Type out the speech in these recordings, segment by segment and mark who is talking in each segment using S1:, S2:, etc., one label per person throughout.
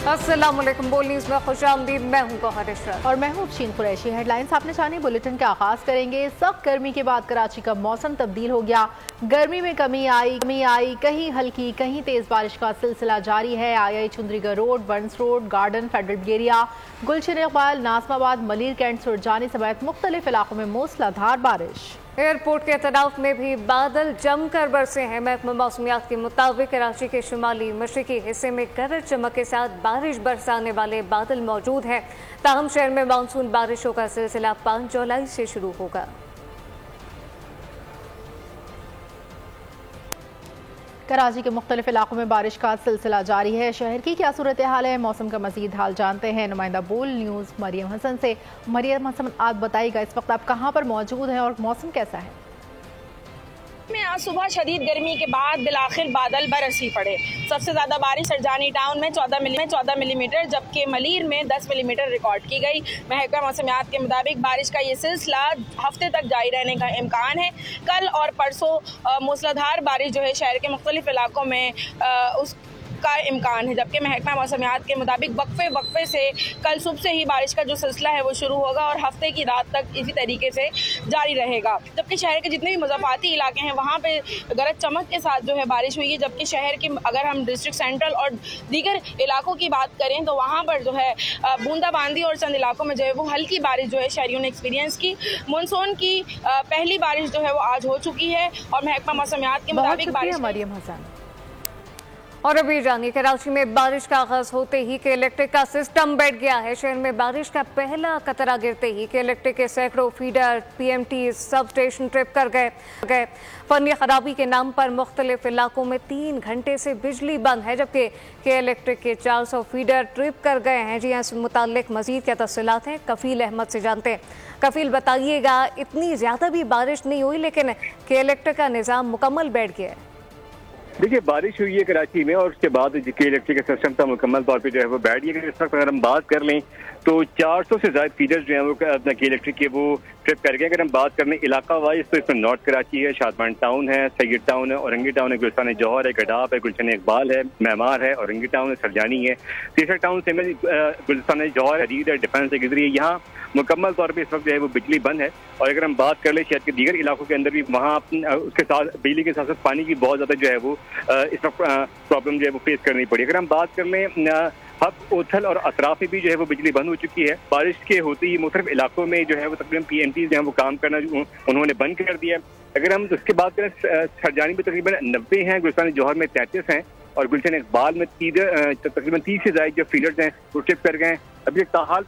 S1: अस्सलाम वालेकुम। बोल न्यूज़ में खुशामदीद। मैं हूं गौहर इशरत
S2: और मैं हूं शीन कुरैशी। हेडलाइंस आपने जानी, बुलेटिन का आगाज करेंगे। सख्त गर्मी के बाद कराची का मौसम तब्दील हो गया। गर्मी में कमी आई, कहीं हल्की कहीं तेज बारिश का सिलसिला जारी है। I Chundrigar road, Burns road, garden, federal area, Gulshan Iqbal, Nazimabad, Malir cantt, Surjani समेत मुख्तलिफ इलाकों में मूसलाधार बारिश।
S1: एयरपोर्ट के अतराफ में भी बादल जमकर बरसे हैं। महकमा मौसमियात के मुताबिक कराची के शुमाली मशरकी हिस्से में गरज चमक के साथ बारिश बरसाने वाले बादल मौजूद हैं। ताहम शहर में मानसून बारिशों का सिलसिला 5 जुलाई से शुरू होगा।
S2: कराची के मुख्तलिफ इलाकों में बारिश का सिलसिला जारी है। शहर की क्या सूरत हाल है, मौसम का मजीद हाल जानते हैं नुमाइंदा बोल न्यूज़ मरियम हसन से। मरियम हसन, आप बताइएगा इस वक्त आप कहाँ पर मौजूद हैं और मौसम कैसा है?
S3: में आज सुबह शदीद गर्मी के बाद बिलाखिर बादल बरसी पड़े। सबसे ज्यादा बारिश सरजानी टाउन में 14 मिलीमीटर जबकि मलीर में 10 मिलीमीटर रिकॉर्ड की गई। महकमा मौसमियात के मुताबिक बारिश का ये सिलसिला हफ्ते तक जारी रहने का इम्कान है। कल और परसों मूसलाधार बारिश जो है शहर के मुख्तलिफ इलाकों में उस का इम्कान है, जबकि महकमा मौसमियात के मुताबिक वक्फे से कल सुबह से ही बारिश का जो सिलसिला है वो शुरू होगा और हफ्ते की रात तक इसी तरीके से जारी रहेगा। जबकि शहर के जितने भी मुज़ाफ़ाती इलाके हैं वहाँ पे गरज चमक के साथ जो है बारिश हुई है, जबकि शहर की अगर हम डिस्ट्रिक्ट सेंट्रल और दीगर इलाकों की बात करें तो वहाँ पर जो है बूंदाबांदी और चंद इलाकों में जो है वो हल्की बारिश जो है शहरियों ने एक्सपीरियंस की। मानसून की पहली बारिश जो है वो आज हो चुकी है और महकमा मौसमियात के मुताबिक बारिश।
S2: मरियम हसन।
S1: और अभी जानिए, कराची में बारिश का आगाज होते ही के इलेक्ट्रिक का सिस्टम बैठ गया है। शहर में बारिश का पहला कतरा गिरते ही के इलेक्ट्रिक के सैकड़ों feeder PMT sub station trip कर गए। फनी खराबी के नाम पर मुख्तलिफ इलाकों में 3 घंटे से बिजली बंद है, जबकि के इलेक्ट्रिक के 400 फीडर ट्रिप कर गए हैं। जी, इस मुतालिक मजीद क्या तफसीलात हैं, कफील अहमद से जानते हैं। कफील, बताइएगा, इतनी ज़्यादा भी बारिश नहीं हुई लेकिन के इलेक्ट्रिक का निज़ाम मुकम्मल बैठ गया है।
S4: देखिए, बारिश हुई है कराची में और उसके बाद के इलेक्ट्रिक का सिस्टम था मुकम्मल तौर पे जो है वो बैठ गया। इस वक्त अगर हम बात कर लें तो 400 से ज़्यादा फीडर्स जो हैं वो अपना के इलेक्ट्रिक के वो ट्रिप कर गए। अगर हम बात करें इलाका वाइज तो इसमें नॉर्थ कराची है, शादमान टाउन है, सैयद टाउन है, औरंगी टाउन है, गुलस्तान जौहर है, गडाप है, गुलशन इकबाल है, मैमार है, औरंगी टाउन है, सरजानी है, तीसरा टाउन से गुलस्तान जौहर है, हदीद है, डिफेंस है, गिजरी है। यहाँ मुकम्मल तौर पर इस वक्त जो है वो बिजली बंद है। और अगर हम बात कर लें शहर के दीगर इलाकों के अंदर भी वहाँ उसके साथ बिजली के साथ साथ पानी की बहुत ज़्यादा जो है वो इस वक्त प्रॉब्लम जो है वो फेस करनी पड़ी। अगर हम बात कर लें हब, ओथल और अतराफ में भी जो है वो बिजली बंद हो चुकी है। बारिश के होते ही मुख्तलिफ इलाकों में जो है वो तकरीबन PMT जो है वो काम करना उन्होंने बंद कर दिया है। अगर हम उसके बात करें सरजानी में तकरीबन 90 हैं, गुलस्तान जौहर में 33 हैं और गुलशन इकबाल में तकरीबन 30 से ज़्यादा जो फीडर्स हैं वो ट्रिप कर गए हैं। अभी ताहाल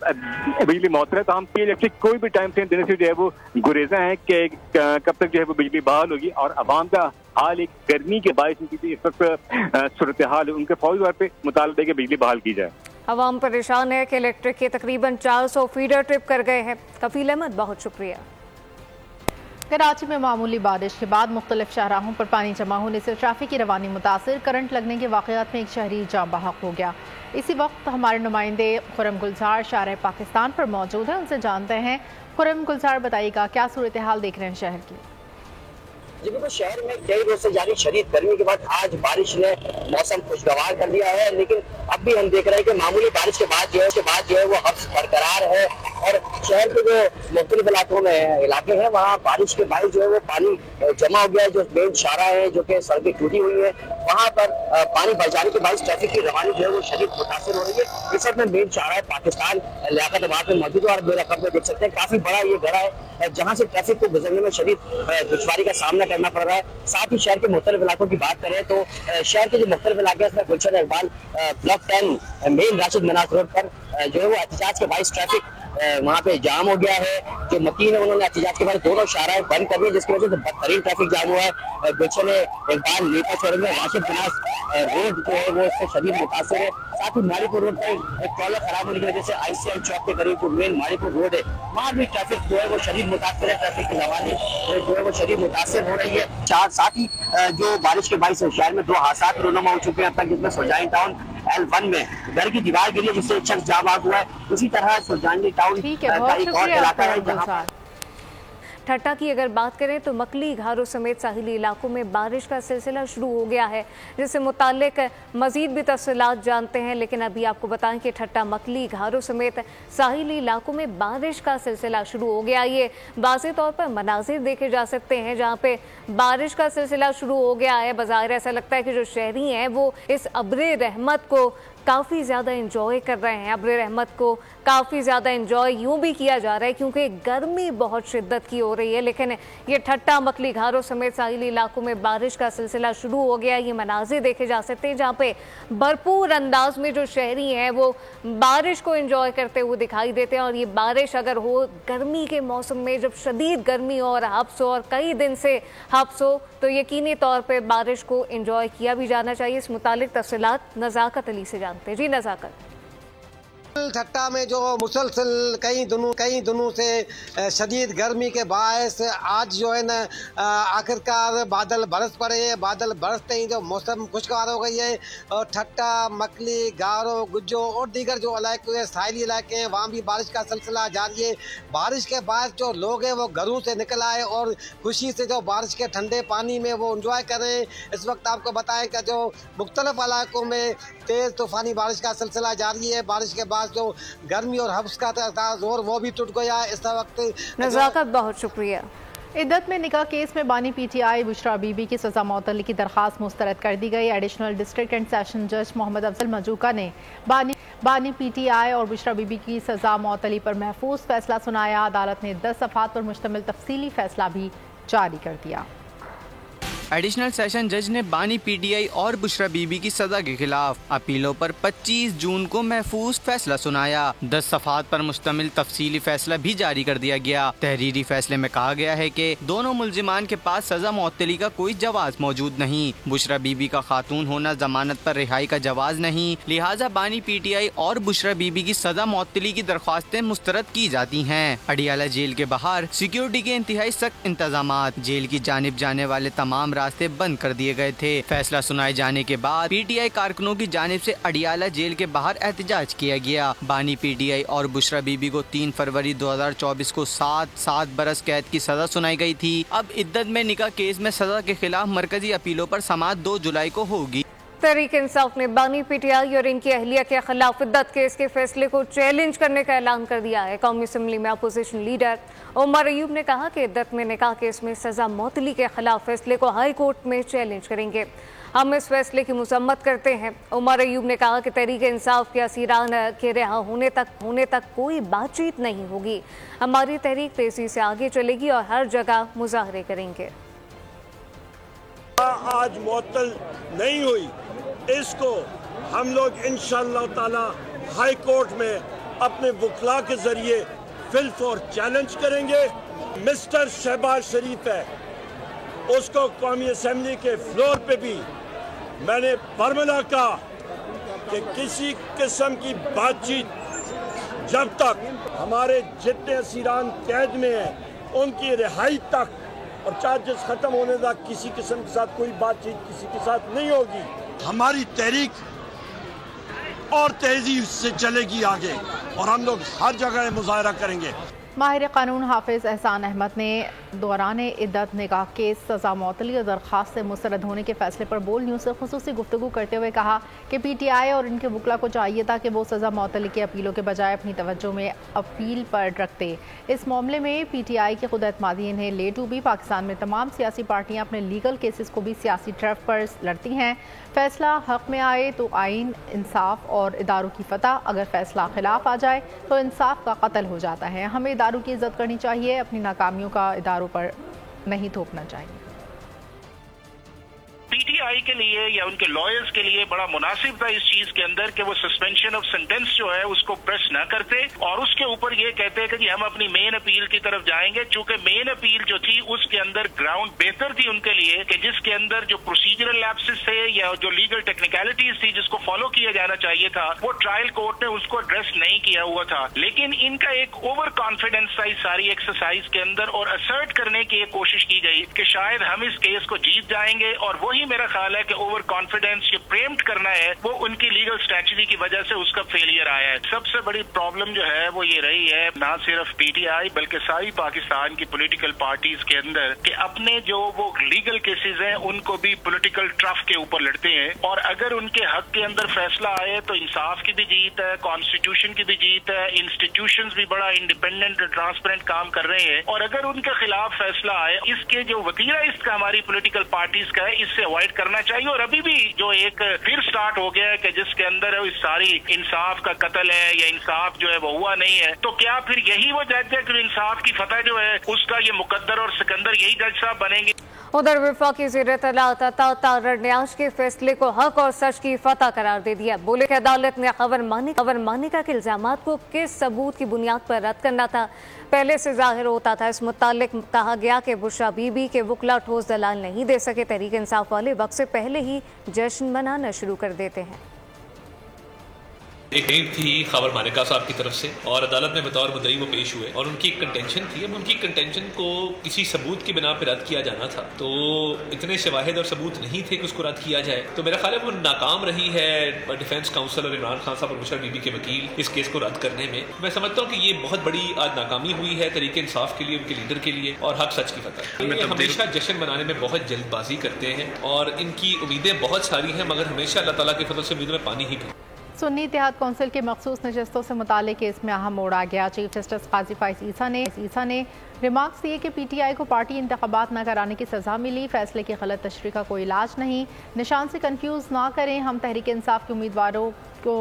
S4: बिजली मौत है, तो हम इलेक्ट्रिक कोई भी टाइम फ्रेम देने से जो है वो गुरेजा है कि कब तक जो है वो बिजली बहाल होगी। और आवाम का हाल एक गर्मी के बायस उनकी इस वक्त सूरत हाल है, उनके फौरी तौर पर मुतालबा है कि बिजली बहाल की जाए।
S1: आवाम परेशान है कि इलेक्ट्रिक के तकरीबन 400 फीडर ट्रिप कर गए हैं। कफील अहमद, बहुत शुक्रिया।
S2: कराची में मामूली बारिश के बाद मुख्तलिफ शाहराहों पर पानी जमा होने से ट्रैफिक की रवानी मुतासिर। करंट लगने के वाक़यात में एक शहरी जाँ बहक हो गया। इसी वक्त हमारे नुमाइंदे खुरम गुलजार शाहर पाकिस्तान पर मौजूद हैं, उनसे जानते हैं। खुरम गुलजार, बताइएगा क्या सूरत हाल देख रहे हैं शहर की?
S5: जी बिल्कुल, शहर में कई रोज से जारी शदीद गर्मी के बाद आज बारिश ने मौसम खुशगवार कर दिया है, लेकिन अब भी हम देख रहे हैं कि मामूली बारिश के बाद जो है वो हफ्स बरकरार है। और शहर के जो मुख्तलिफ इलाके हैं वहाँ बारिश के बायस जो है वो पानी जमा हो गया है। जो मेन शाहरा है, जो कि सड़कें टूटी हुई है, वहाँ पर पानी बढ़ जाने के बायस ट्रैफिक की रवानी जो है वो शदीद मुतासिर हो रही है। इस वक्त में मेन शाहरा पाकिस्तान लियाकताबाद में मौजूद है और मेरा कब में देख सकते हैं काफी बड़ा ये गड़ा है जहाँ से ट्रैफिक को गुजरने में शदीद दुश्वारी का सामना करना पड़ रहा है। साथ ही शहर के मुख्तलिफ इलाकों की बात करें तो शहर के जो मुख्तलिफ इलाके हैं उसमें गुलशन इकबाल ब्लॉक 10 मेन राशिद मनास रोड पर जो है वो एहतजाज के बायस ट्रैफिक वहाँ पे जाम हो गया है। जो मकीन है उन्होंने एहतजाज के बाद दोनों शाहराएं बंद कर दी, जिसकी वजह से बदतरीन ट्रैफिक जाम हुआ है। गुलशन इकबाल नीता चौर में राशिद मनास रोड जो है वो इससे शदीद मुतासर है। साथ ही मारीपुर रोड पर एक ट्रॉलर खराब होने की वजह से ICM चौक के करीब मेन मारीपुर रोड है, वहाँ भी ट्रैफिक जो है वो शदीद मुतासर है। ट्रैफिक की रवानी जो है वो शदीद मुतासर हो रही है। साथ ही जो बारिश के बायस शहर में 2 हादसात रोनुमा हो चुके हैं अब तक, जिसमें सुरजानी टाउन L1 में घर की दीवार गिरी है जिससे एक शख्स जाँ बहक हुआ है। उसी तरह सुरजानी टाउन का एक और इलाका है जहाँ
S1: ठट्टा की अगर बात करें तो मकली, घारो समेत साहिली इलाकों में बारिश का सिलसिला शुरू हो गया है, जिससे मुताल्लिक मजीद भी तफसीलात जानते हैं। लेकिन अभी आपको बताएं कि ठट्टा, मकली, घारो समेत साहिली इलाकों में बारिश का सिलसिला शुरू हो गया। ये वाज़ेह तौर पर मनाजिर देखे जा सकते हैं जहाँ पे बारिश का सिलसिला शुरू हो गया है। बज़ाहिर ऐसा लगता है कि जो शहरी हैं वो इस अब्रे रहमत को काफ़ी ज़्यादा इंजॉय कर रहे हैं। अब्रे रहमत को काफ़ी ज़्यादा इंजॉय यूँ भी किया जा रहा है क्योंकि गर्मी बहुत शिद्दत की हो रही है। लेकिन ये ठट्टा, मकली, घारो समेत साहिली इलाकों में बारिश का सिलसिला शुरू हो गया। ये मनाजिर देखे जा सकते हैं जहाँ पे भरपूर अंदाज में जो शहरी हैं वो बारिश को इंजॉय करते हुए दिखाई देते हैं। और ये बारिश अगर हो गर्मी के मौसम में, जब शदीद गर्मी हो और हब्स हो और कई दिन से हब्स हो, तो यकीनी तौर पर बारिश को इंजॉय किया भी जाना चाहिए। इस मुतालिक तफसीलात नज़ाकत अली से जानते हैं। जी नज़ाकत।
S6: ठट्टा में जो मुसलसल कई दिनों से शदीद गर्मी के बायस आज जो है न आखिरकार बादल बरस पड़े। बादल बरसते ही जो मौसम खुशगवार हो गई है और ठट्टा, मकली, गारो, गुज्जो और दीगर जो इलाके साहिली इलाके हैं वहाँ भी बारिश का सिलसिला जारी है। बारिश के बाद जो लोग हैं वो घरों से निकल आए और खुशी से जो बारिश के ठंडे पानी में वो एंजॉय करें। इस वक्त आपको बताएं कि जो मुख्तलिफ इलाकों में तेज़ तूफ़ानी बारिश का सिलसिला जारी है। बारिश के बाद जो गर्मी और हब्स का जोर वो भी टूट गया है। इस वक्त
S1: नज़ाकत, बहुत शुक्रिया।
S2: इद्दत में निकाह केस में बानी PTI बुशरा बीबी की सजा मुअत्तली की दरखास्त मुस्तरद कर दी गई। एडिशनल डिस्ट्रिक्ट एंड सेशन जज मोहम्मद अफजल मजूका ने बानी PTI और बुशरा बीबी की सजा मुअत्तली पर महफूज फैसला सुनाया। अदालत ने 10 सफ़हात पर मुश्तमिल तफसीली फैसला भी जारी कर दिया।
S7: एडिशनल सेशन जज ने बानी PTI और बुशरा बीबी की सजा के खिलाफ अपीलों पर 25 जून को महफूज फैसला सुनाया। 10 सफ़हात पर मुश्तमिल तफसीली फैसला भी जारी कर दिया गया। तहरीरी फैसले में कहा गया है कि दोनों मुल्जिमान के पास सजा मुअत्तली का कोई जवाज मौजूद नहीं। बुशरा बीबी का खातून होना जमानत पर रिहाई का जवाज नहीं, लिहाजा बानी PTI और बुशरा बीबी की सजा मुअत्तली की दरख्वास्तें मुस्तरद की जाती हैं। अडियाला जेल के बाहर सिक्योरिटी के इंतहाई सख्त इंतजामात, जेल की जानिब जाने वाले तमाम रास्ते बंद कर दिए गए थे। फैसला सुनाए जाने के बाद PTI कारकुनों की जानिब से अडियाला जेल के बाहर एहतजाज किया गया। बानी PTI और बुशरा बीबी को 3 फरवरी 2024 को 7 बरस कैद की सजा सुनाई गई थी। अब इद्दत में निकाह केस में सजा के खिलाफ मरकजी अपीलों पर समाअत 2 जुलाई को होगी।
S1: तहरीक इंसाफ ने बानी PTI और इनकी अहलिया के खिलाफ इद्दत केस के फैसले को चैलेंज करने का ऐलान कर दिया है। कौमी असम्बली में अपोजिशन लीडर उमर अयूब ने कहा कि इद्दत में निकाह केस में सजा मुअत्तली के खिलाफ फैसले को हाई कोर्ट में चैलेंज करेंगे। हम इस फैसले की मजम्मत करते हैं। उमर अयूब ने कहा कि तहरीक इंसाफ के असीरान के रिहा होने तक कोई बातचीत नहीं होगी। हमारी तहरीक तेजी से आगे चलेगी और हर जगह मुजाहरे करेंगे।
S8: आज मुअत्तल नहीं हुई, इसको हम लोग इंशाअल्लाह ताला हाई कोर्ट में अपने वकला के जरिए फिलफोर चैलेंज करेंगे। मिस्टर शहबाज शरीफ है, उसको कौमी असेंबली के फ्लोर पे भी मैंने फॉर्मूला कहा कि किसी किस्म की बातचीत जब तक हमारे जितने असीरान कैद में हैं उनकी रिहाई तक और चार्जेस खत्म होने तक किसी किस्म के साथ कोई बातचीत किसी के साथ नहीं होगी। हमारी तहरीक और तेजी से चलेगी आगे और हम लोग हर जगह मुजाहरा करेंगे।
S2: माहिर कानून हाफिज एहसान अहमद ने दौरान इद्दत निकाह केस सजा मुअत्तली और दरख्वास्त से मुस्तरद होने के फैसले पर बोल न्यूज़ से खुसूसी गुफ्तगू करते हुए कहा कि PTI और इनके वकला को चाहिए था कि वो सजा मुअत्तली की अपीलों के बजाय अपनी तवज्जो में अपील पर रखते। इस मामले में PTI की खुद एतमादी इन्हें ले डूबी। पाकिस्तान में तमाम सियासी पार्टियाँ अपने लीगल केसेस को भी सियासी टर्फ पर लड़ती हैं। फैसला हक में आए तो आइन, इंसाफ और इदारों की फतह, अगर फैसला खिलाफ आ जाए तो इंसाफ का कत्ल हो जाता है। हमें इदारों की इज्जत करनी चाहिए, अपनी नाकामियों का इदारों पर नहीं थोपना चाहिए।
S9: PTI के लिए या उनके लॉयर्स के लिए बड़ा मुनासिब था इस चीज के अंदर कि वो सस्पेंशन ऑफ सेंटेंस जो है उसको प्रेस न करते और उसके ऊपर ये कहते कि हम अपनी मेन अपील की तरफ जाएंगे। चूंकि मेन अपील जो थी उसके अंदर ग्राउंड बेहतर थी उनके लिए कि जिसके अंदर जो प्रोसीजरल लैप्सेस थे या जो लीगल टेक्निकलिटीज थी जिसको फॉलो किया जाना चाहिए था वो ट्रायल कोर्ट ने उसको एड्रेस नहीं किया हुआ था। लेकिन इनका एक ओवर कॉन्फिडेंस था इस सारी एक्सरसाइज के अंदर और असर्ट करने की एक कोशिश की गई कि शायद हम इस केस को जीत जाएंगे और वही मेरा ख्याल है कि ओवर कॉन्फिडेंस ये प्रेम्प्ट करना है वो उनकी लीगल स्ट्रेटजी की वजह से उसका फेलियर आया है। सबसे बड़ी प्रॉब्लम जो है वो ये रही है ना सिर्फ पीटीआई बल्कि सारी पाकिस्तान की पॉलिटिकल पार्टीज के अंदर कि अपने जो वो लीगल केसेस हैं उनको भी पॉलिटिकल ट्रफ के ऊपर लड़ते हैं, और अगर उनके हक के अंदर फैसला आए तो इंसाफ की भी जीत है, कॉन्स्टिट्यूशन की भी जीत है, इंस्टीट्यूशंस भी बड़ा इंडिपेंडेंट ट्रांसपेरेंट काम कर रहे हैं, और अगर उनके खिलाफ फैसला आए इसके जो वतीरा इसका हमारी पॉलिटिकल पार्टीज का है इससे अवॉइड करना चाहिए। और अभी भी जो एक फिर स्टार्ट हो गया है कि जिसके अंदर इस सारी इंसाफ का कत्ल है या इंसाफ जो है वो हुआ नहीं है, तो क्या फिर यही वो जज है कि इंसाफ की फतह जो है उसका ये मुकद्दर और सिकंदर यही जज साहब बनेंगे?
S1: उधर वफाकी वज़ीर ने आज के फैसले को हक और सच की फतह करार दे दिया। बोले कि अदालत ने खबर मानी का इल्जामात को किस सबूत की बुनियाद पर रद्द करना था पहले से जाहिर होता था। इस मुतालिक कहा गया कि बुशरा बीबी के वकला ठोस दलाल नहीं दे सके, तहरीक इंसाफ वाले वक्त से पहले ही जश्न मनाना शुरू कर देते हैं।
S10: एक नींद थी खबर मानिका साहब की तरफ से और अदालत में बतौर मुद्दई वो पेश हुए और उनकी एक कंटेंशन थी। अब उनकी कंटेंशन को किसी सबूत की बिना पर रद्द किया जाना था, तो इतने शवाहिद और सबूत नहीं थे कि उसको रद्द किया जाए, तो मेरा ख्याल है वो नाकाम रही है डिफेंस काउंसिल और इमरान खान साहब और बुशरा बीबी के वकील इस केस को रद्द करने में। मैं समझता हूँ कि ये बहुत बड़ी आज नाकामी हुई है तरीके इंसाफ के लिए, उनके लीडर के लिए और हक सच की फतह। ये हमेशा जश्न मनाने में बहुत जल्दबाजी करते हैं और इनकी उम्मीदें बहुत सारी हैं, मगर हमेशा अल्लाह ताला के फजल से उम्मीदों में पानी ही गिरा।
S2: सुन्नी इत्तेहाद कौंसिल के मखसूस नशस्तों से मुतालिक केस में अहम मोड़ आ गया। चीफ जस्टिस काजी फाइज ईसा ने रिमार्क्स दिए कि पीटीआई को पार्टी इंतखाबात न कराने की सज़ा मिली, फैसले की गलत तशरीह का कोई इलाज नहीं, निशान से कन्फ्यूज़ ना करें, हम तहरीक इंसाफ के उम्मीदवारों को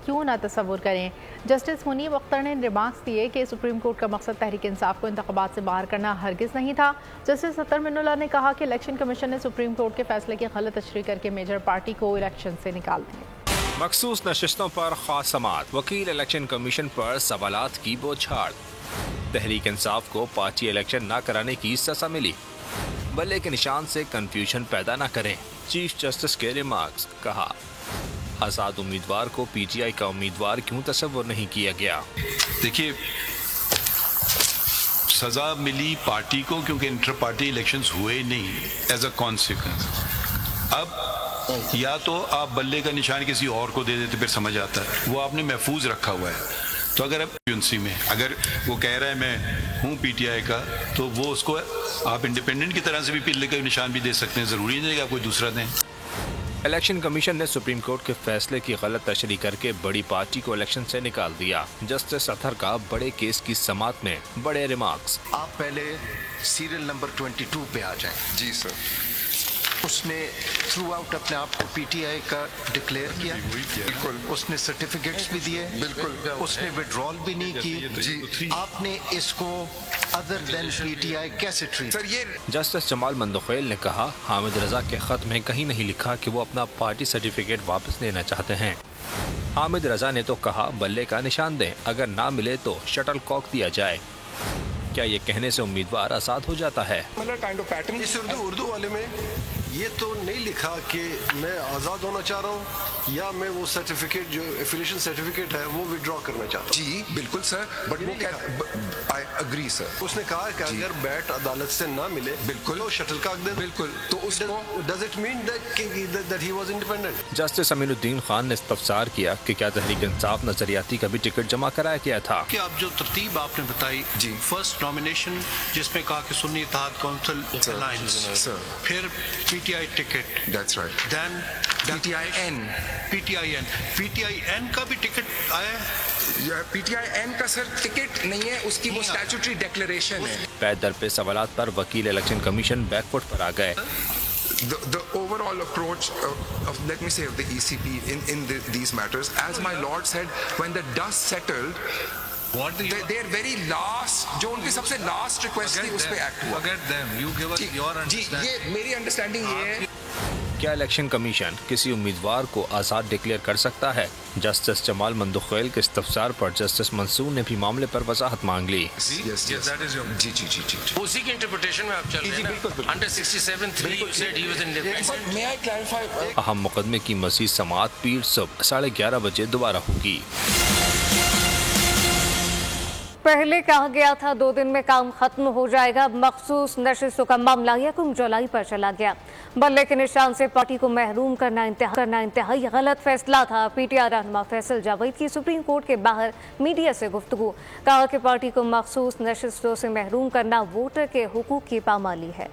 S2: क्यों ना तस्वुर करें। जस्टिस मुनीब अख्तर ने रिमार्क्स दिए कि सुप्रीम कोर्ट का मकसद तहरीक इंसाफ को इंतखाबात से बाहर करना हरगिज़ नहीं था। जस्टिस अतर मिनुल्लाह ने कहा कि इलेक्शन कमीशन ने सुप्रीम कोर्ट के फैसले की गलत तशरीह करके मेजर पार्टी को इलेक्शन से निकाल दिया।
S11: मखसूस नशिस्तों पर खास समाअत, वकील इलेक्शन कमीशन पर सवालात की बौछार, तहरीक इंसाफ को पार्टी इलेक्शन न कराने की सज़ा मिली, बल्ले के निशान से कंफ्यूजन पैदा न करें, चीफ जस्टिस के रिमार्क्स। कहा आज़ाद उम्मीदवार को पीटीआई का उम्मीदवार क्यों तस्वुर नहीं किया गया।
S12: देखिए, सज़ा मिली पार्टी को क्योंकि इंटर पार्टी इलेक्शंस हुए नहीं एज अ कॉन्सिक्वेंस। अब या तो आप बल्ले का निशान किसी और को दे देते फिर समझ आता है, वो आपने महफूज रखा हुआ है। तो अगर एजेंसी में अगर वो कह रहा है मैं हूँ पीटीआई का, तो वो उसको आप इंडिपेंडेंट की तरह से भी बल्ले का निशान भी दे सकते हैं, ज़रूरी नहीं है कि आप कोई दूसरा दें।
S11: इलेक्शन कमीशन ने सुप्रीम कोर्ट के फैसले की गलत तशरीह करके बड़ी पार्टी को इलेक्शन से निकाल दिया। जस्टिस अतहर का बड़े केस की समाअत में बड़े रिमार्क्स।
S13: आप पहले सीरियल नंबर 22 पे आ जाएं। जी सर। उसने थ्रू आउट अपने आप को पीटीआई का डिक्लेयर किया, बिल्कुल। उसने सर्टिफिकेट्स भी दिए, बिल्कुल। उसने विड्रॉल भी नहीं की। जी। आपने इसको अदर देन पीटीआई कैसे ट्रीट? सर ये
S11: जस्टिस जमाल मंदखेल ने कहा हामिद रजा के खत में कहीं नहीं लिखा कि वो अपना पार्टी सर्टिफिकेट वापस लेना चाहते हैं। हामिद रजा ने तो कहा बल्ले का निशान दें, अगर ना मिले तो शटल कॉक दिया जाए। क्या ये कहने से उम्मीदवार आजाद हो जाता है?
S13: इस उर्दू वाले में ये तो नहीं लिखा कि मैं आज़ाद होना चाह रहा हूँ या मैं वो सर्टिफिकेट जो एफिलिएशन सर्टिफिकेट है वो विड्रॉ करना चाहता हूँ। जी बिल्कुल सर, बट वो आई एग्री सर। उसने कहा कि अगर बैट अदालत से ना मिले, बिल्कुल, तो शटलकॉक दे, बिल्कुल। तो उसको does it mean that he was independent?
S11: Justice Aminuddin Khan ने इस्तफसार किया कि क्या तहरीक इंसाफ नजरियाती का भी टिकट जमा कराया गया था।
S13: कि आप जो तरतीब आपने बताई, जी, फर्स्ट नॉमिनेशन जिसमें कहा कि सुन्नी इत्तेहाद कौंसिल अलायंस, फिर PTI ticket, that's right, then पीटीआईएन का भी टिकट आया है।
S14: पीटीआईएन का सर टिकट नहीं है, उसकी वो स्टैट्यूटरी डिक्लेरेशन है।
S11: पैदल पे सवालात पर वकील इलेक्शन कमीशन बैकफुट पर आ गए।
S14: The overall approach of let me say of the ECP in these matters, as my lord said, when the dust settled, their very last, जो उनकी सबसे लास्ट रिक्वेस्ट थी, उस पे एक्ट हुआ। जी, ये मेरी अंडरस्टैंडिंग ये है।
S11: क्या इलेक्शन कमीशन किसी उम्मीदवार को आज़ाद डिक्लेयर कर सकता है? जस्टिस जमाल मंदखेल के इस्तफसार पर जस्टिस मंसूर ने भी मामले पर वजाहत मांग ली।
S15: उसी की इंटरप्रिटेशन में आप चल रहे हैं। Under 67(3) you said he was independent.
S14: May I clarify?
S11: अहम मुकदमे की मज़ीद समाअत पीर सुबह 11:30 बजे दोबारा होगी।
S1: पहले कहा गया था 2 दिन में काम खत्म हो जाएगा, मखसूस नशिस्तों का मामला 1 जुलाई पर चला गया। बल्ले के निशान से पार्टी को महरूम करना इंतहाई गलत फैसला था। पीटीआई रहनुमा फैसल जावेद की सुप्रीम कोर्ट के बाहर मीडिया से गुफ्तगू, कहा कि पार्टी को मखसूस नशिस्तों से महरूम करना वोटर के हुकूक की पामाली है।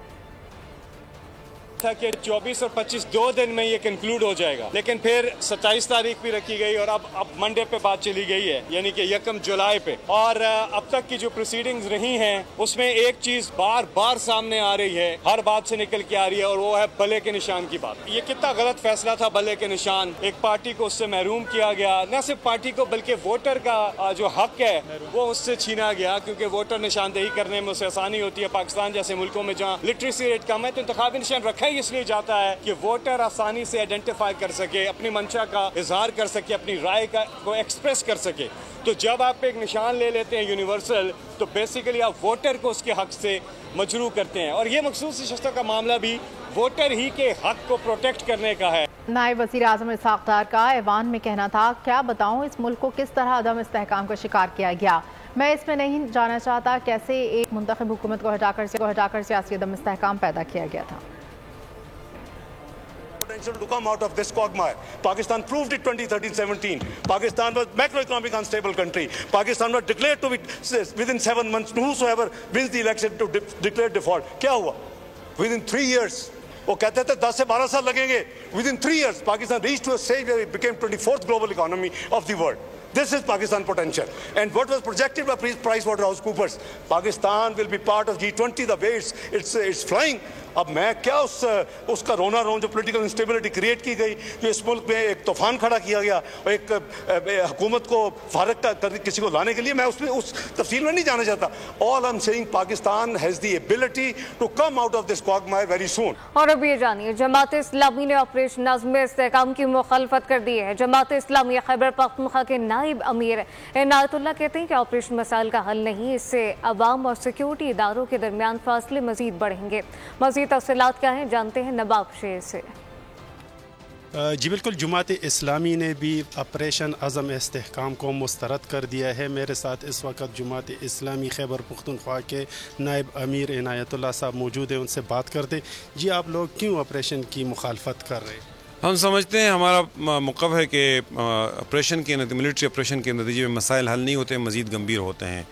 S16: था कि 24 और 25 2 दिन में ये कंक्लूड हो जाएगा, लेकिन फिर 27 तारीख भी रखी गई और अब मंडे पे बात चली गई है, यानी कि 1 जुलाई पे। और अब तक की जो प्रोसीडिंग्स रही हैं उसमें एक चीज बार बार सामने आ रही है, हर बात से निकल के आ रही है, और वो है बल्ले के निशान की बात। ये कितना गलत फैसला था बल्ले के निशान, एक पार्टी को उससे महरूम किया गया, न सिर्फ पार्टी को बल्कि वोटर का जो हक है वो उससे छीना गया, क्योंकि वोटर निशानदेही करने में उससे आसानी होती है। पाकिस्तान जैसे मुल्कों में जहाँ लिटरेसी रेट कम है तो इंतखाबी निशान रखा ही इसलिए जाता है कि वोटर आसानी से आइडेंटिफाई कर सके, अपनी मंशा का इजहार कर सके, अपनी राय को एक्सप्रेस कर सके। तो जब आप एक निशान ले लेते हैं यूनिवर्सल, तो बेसिकली आप वोटर को उसके हक से मजरू करते हैं, और ये मखसूस नशिस्तों का मामला भी वोटर ही के हक को प्रोटेक्ट करने का है।
S2: नायब वज़ीर आज़म इसहाक़ डार का ऐवान में कहना था, क्या बताऊं इस मुल्क को किस तरह अदम इस्तेहकाम का शिकार किया गया। मैं इसमें नहीं जाना चाहता कैसे एक मुंतखब हुकूमत को हटाकर सियासी अदम इस्तेहकाम पैदा किया गया था।
S17: Potential to come out of this quagmire. Pakistan proved it 2013-17. Pakistan was macroeconomic unstable country. Pakistan was declared to be within 7 months. Whosoever wins the election to declare default. क्या हुआ? Within 3 years. वो कहते थे 10 से 12 साल लगेंगे. Within 3 years, Pakistan reached to a stage where it became 24th global economy of the world. This is Pakistan potential. And what was projected by PricewaterhouseCoopers, Pakistan will be part of G20 the way it's flying. अब मैं क्या उसका रोना रो जो political instability create की गई, जो इस मुल्क में एक तूफान खड़ा किया गया और एक हुकूमत को फारग कर किसी को लाने के लिए, मैं उसमें उस तफसील में नहीं जाना चाहता। All I am saying Pakistan has the ability to come out of this quagmire very soon.
S1: और अब ये जानिए, जमात इस्लामी ने ऑपरेशन आज़म इस्तेहकाम की मुखालफत कर दी है। जमात इस्लामी खैबर पख्तूनख्वा के नायब अमीर इनायतुल्लाह कहते हैं कि ऑपरेशन मसाइल का हल नहीं, इससे अवाम और सिक्योरिटी इदारों के दरमियान फासले मजीद बढ़ेंगे। मजीद तफसीलात क्या हैं, जानते हैं नवाब शेर से।
S18: जी बिल्कुल, जमात इस्लामी ने भी ऑपरेशन आज़म इस्तेहकाम को मुस्तरद कर दिया है। मेरे साथ इस वक्त जमात इस्लामी खैबर पख्तूनख्वा के नायब अमीर इनायतुल्लाह साहब मौजूद हैं, उनसे बात करते। जी, आप लोग क्यों ऑपरेशन की मुखालफत कर रहे हैं?
S19: हम समझते हैं, हमारा मौक़िफ़ है कि ऑपरेशन के मिलिट्री ऑपरेशन के नतीजे में मसाइल हल नहीं होते, मज़ीद गंभीर होते हैं,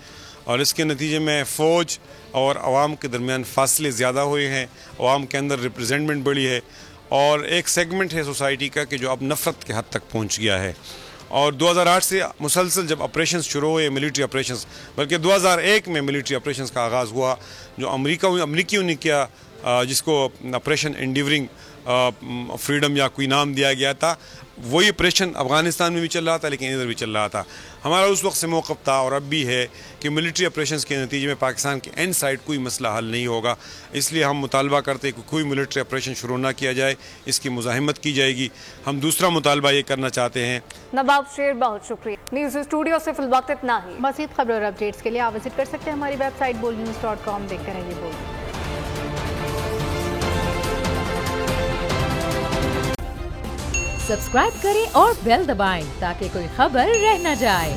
S19: और इसके नतीजे में फ़ौज और आवाम के दरमियान फासले ज़्यादा हुए हैं, आवाम के अंदर रिप्रेजेंटमेंट बढ़ी है, और एक सेगमेंट है सोसाइटी का कि जो अब नफ़रत के हद तक पहुंच गया है। और 2008 से मुसलसल जब ऑपरेशंस शुरू हुए, मिलिट्री ऑपरेशंस, बल्कि 2001 में मिलिट्री ऑपरेशंस का आगाज़ हुआ, जो अमरीकियों ने किया, जिसको ऑपरेशन एंडिवरिंग फ्रीडम या कोई नाम दिया गया था, वही ऑपरेशन अफ़गानिस्तान में भी चल रहा था, लेकिन इधर भी चल रहा था। हमारा उस वक्त से मौक़िफ़ था और अब भी है कि मिलिट्री ऑपरेशंस के नतीजे में पाकिस्तान के एंड साइड कोई मसला हल नहीं होगा, इसलिए हम मुतालबा करते हैं कि कोई मिलिट्री ऑपरेशन शुरू ना किया जाए, इसकी मुज़ाहिमत की जाएगी। हम दूसरा मुतालबा ये करना चाहते हैं।
S1: नवाब शेर, बहुत शुक्रिया। न्यूज़ स्टूडियो से फिल वक्त इतना ही।
S2: मज़ीद खबर और अपडेट्स के लिए आप विजिट कर सकते हैं हमारी वेबसाइट boldnews.com। देखते रहिए बोल्ड।
S20: सब्सक्राइब करें और बेल दबाएं ताकि कोई खबर रह न जाए।